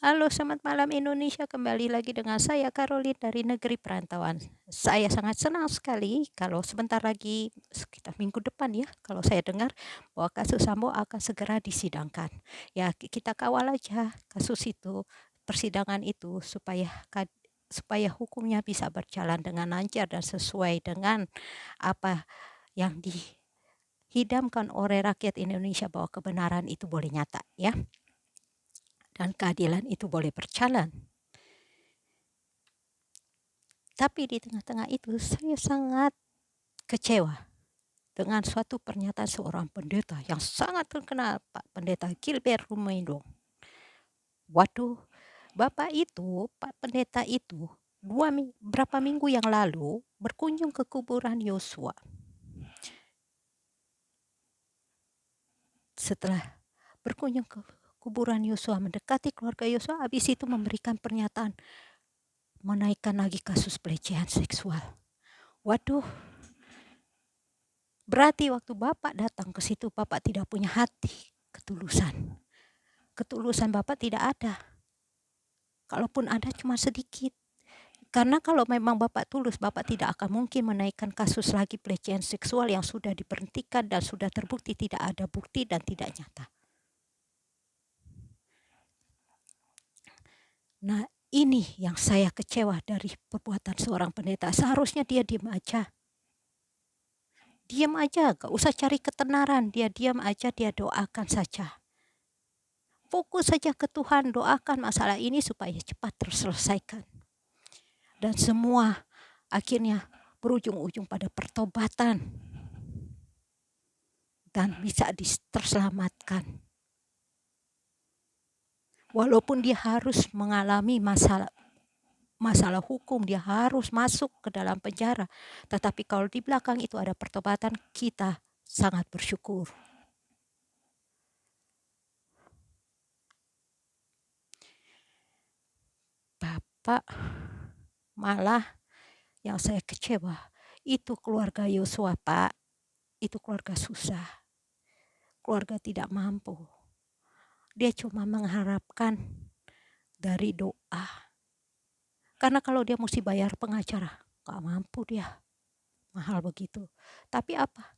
Halo, selamat malam Indonesia. Kembali lagi dengan saya Caroline dari negeri perantauan. Saya sangat senang sekali kalau sebentar lagi sekitar minggu depan ya, kalau saya dengar bahwa kasus Sambo akan segera disidangkan. Ya, kita kawal aja kasus itu, persidangan itu supaya hukumnya bisa berjalan dengan lancar dan sesuai dengan apa yang dihidamkan oleh rakyat Indonesia, bahwa kebenaran itu boleh nyata ya, dan keadilan itu boleh berjalan. Tapi di tengah-tengah itu saya sangat kecewa dengan suatu pernyataan seorang pendeta yang sangat terkenal, Pak Pendeta Gilbert Rumendo. Waduh, Bapak itu, Pak Pendeta itu, berapa minggu yang lalu berkunjung ke kuburan Yosua. Setelah berkunjung ke kuburan Yosua, mendekati keluarga Yosua, habis itu memberikan pernyataan menaikkan lagi kasus pelecehan seksual. Waduh, berarti waktu Bapak datang ke situ, Bapak tidak punya hati ketulusan. Ketulusan Bapak tidak ada. Kalaupun ada cuma sedikit. Karena kalau memang Bapak tulus, Bapak tidak akan mungkin menaikkan kasus lagi pelecehan seksual yang sudah diberhentikan dan sudah terbukti tidak ada bukti dan tidak nyata. Nah, ini yang saya kecewa dari perbuatan seorang pendeta. Seharusnya dia diam aja. Diam aja, gak usah cari ketenaran. Dia diam aja, dia doakan saja. Fokus saja ke Tuhan, doakan masalah ini supaya cepat terselesaikan. Dan semua akhirnya berujung-ujung pada pertobatan dan bisa terselamatkan. Walaupun dia harus mengalami masalah hukum, dia harus masuk ke dalam penjara. Tetapi kalau di belakang itu ada pertobatan, kita sangat bersyukur. Bapak, malah yang saya kecewa itu keluarga Yosua, Pak. Itu keluarga susah, keluarga tidak mampu. Dia cuma mengharapkan dari doa. Karena kalau dia mesti bayar pengacara, gak mampu dia. Mahal begitu. Tapi apa?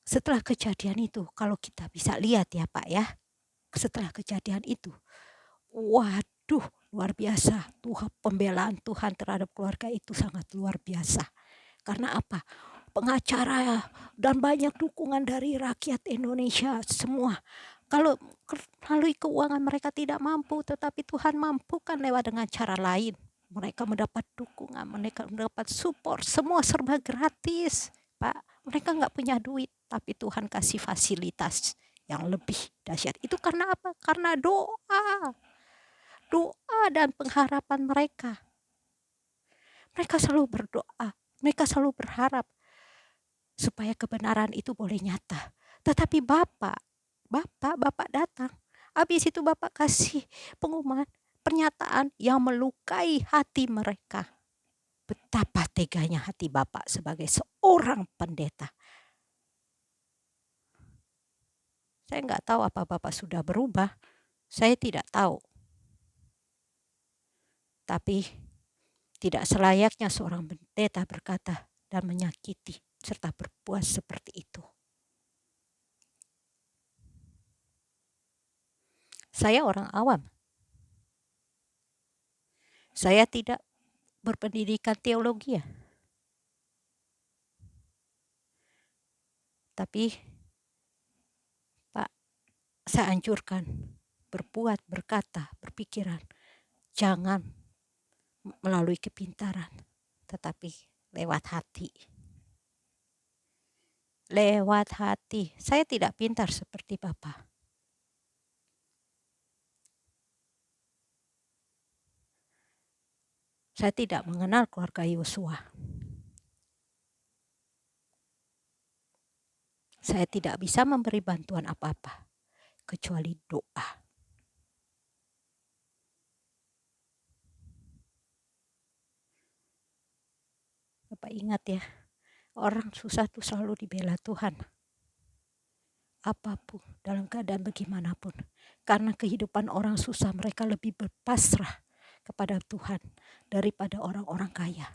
Setelah kejadian itu, kalau kita bisa lihat ya Pak ya, setelah kejadian itu, waduh, luar biasa. Tuhan, pembelaan Tuhan terhadap keluarga itu sangat luar biasa. Karena apa? Pengacara dan banyak dukungan dari rakyat Indonesia semua. Kalau melalui keuangan mereka tidak mampu, tetapi Tuhan mampukan lewat dengan cara lain. Mereka mendapat dukungan, mereka mendapat support, semua serba gratis, Pak. Mereka nggak punya duit, tapi Tuhan kasih fasilitas yang lebih dahsyat. Itu karena apa? Karena doa. Doa dan pengharapan mereka. Mereka selalu berdoa, mereka selalu berharap supaya kebenaran itu boleh nyata. Tetapi Bapak datang. Habis itu Bapak kasih pengumuman, pernyataan yang melukai hati mereka. Betapa teganya hati Bapak sebagai seorang pendeta. Saya nggak tahu apa Bapak sudah berubah. Saya tidak tahu. Tapi tidak selayaknya seorang pendeta berkata dan menyakiti serta berbuat seperti itu. Saya orang awam. Saya tidak berpendidikan teologi ya. Tapi Pak, saya anjurkan berbuat, berkata, berpikiran. Jangan melalui kepintaran, tetapi lewat hati. Lewat hati. Saya tidak pintar seperti Bapak. Saya tidak mengenal keluarga Yosua. Saya tidak bisa memberi bantuan apa-apa kecuali doa. Bapak ingat ya, orang susah tuh selalu dibela Tuhan. apapun, dalam keadaan bagaimanapun. Karena kehidupan orang susah, mereka lebih berpasrah kepada Tuhan daripada orang-orang kaya.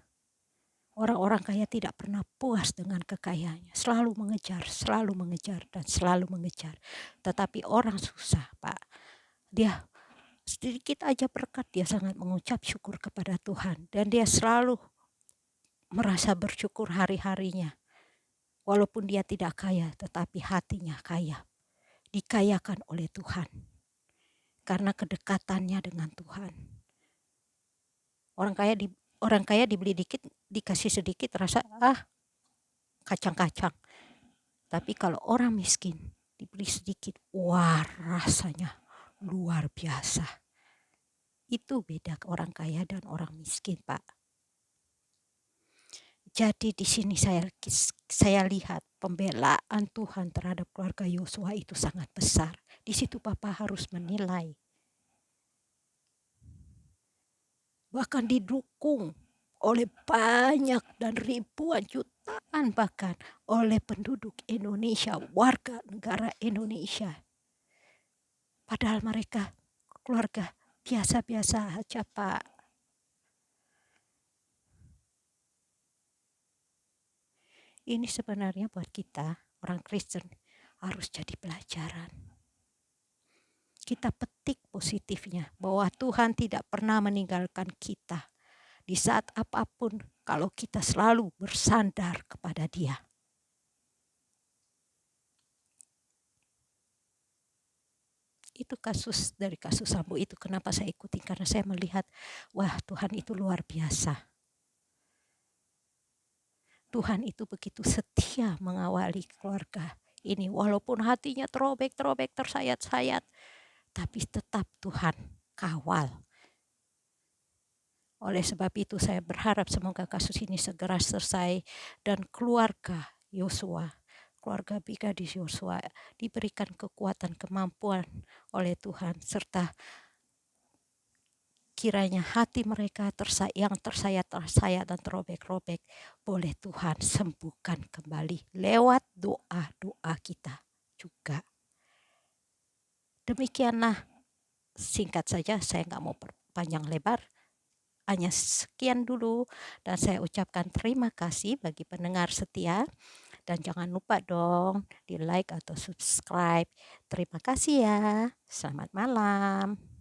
Orang-orang kaya tidak pernah puas dengan kekayaannya, selalu mengejar, dan selalu mengejar. Tetapi orang susah, Pak, dia sedikit aja berkat, dia sangat mengucap syukur kepada Tuhan. Dan dia selalu merasa bersyukur hari-harinya. Walaupun dia tidak kaya, tetapi hatinya kaya. Dikayakan oleh Tuhan. Karena kedekatannya dengan Tuhan. Orang kaya dibeli dikit, dikasih sedikit, rasa kacang-kacang. Tapi kalau orang miskin dibeli sedikit, wah rasanya luar biasa. Itu beda orang kaya dan orang miskin, Pak. Jadi di sini saya lihat pembelaan Tuhan terhadap keluarga Yosua itu sangat besar. Di situ Papa harus menilai. Bahkan didukung oleh banyak dan ribuan jutaan bahkan oleh penduduk Indonesia, warga negara Indonesia. Padahal mereka keluarga biasa-biasa aja, Pak. Ini sebenarnya buat kita, orang Kristen, harus jadi pelajaran. Kita petik positifnya bahwa Tuhan tidak pernah meninggalkan kita. Di saat apapun, kalau kita selalu bersandar kepada Dia. Itu kasus Sambo itu kenapa saya ikuti, karena saya melihat, wah Tuhan itu luar biasa. Tuhan itu begitu setia mengawali keluarga ini, walaupun hatinya terobek-terobek, tersayat-sayat, tapi tetap Tuhan kawal. Oleh sebab itu saya berharap semoga kasus ini segera selesai dan keluarga Yosua, keluarga Brigadir Yosua diberikan kekuatan, kemampuan oleh Tuhan, serta kiranya hati mereka yang tersayat dan terobek-robek boleh Tuhan sembuhkan kembali lewat doa-doa kita juga. Demikianlah, singkat saja, saya nggak mau panjang lebar. Hanya sekian dulu dan saya ucapkan terima kasih bagi pendengar setia. Dan jangan lupa dong di like atau subscribe. Terima kasih ya. Selamat malam.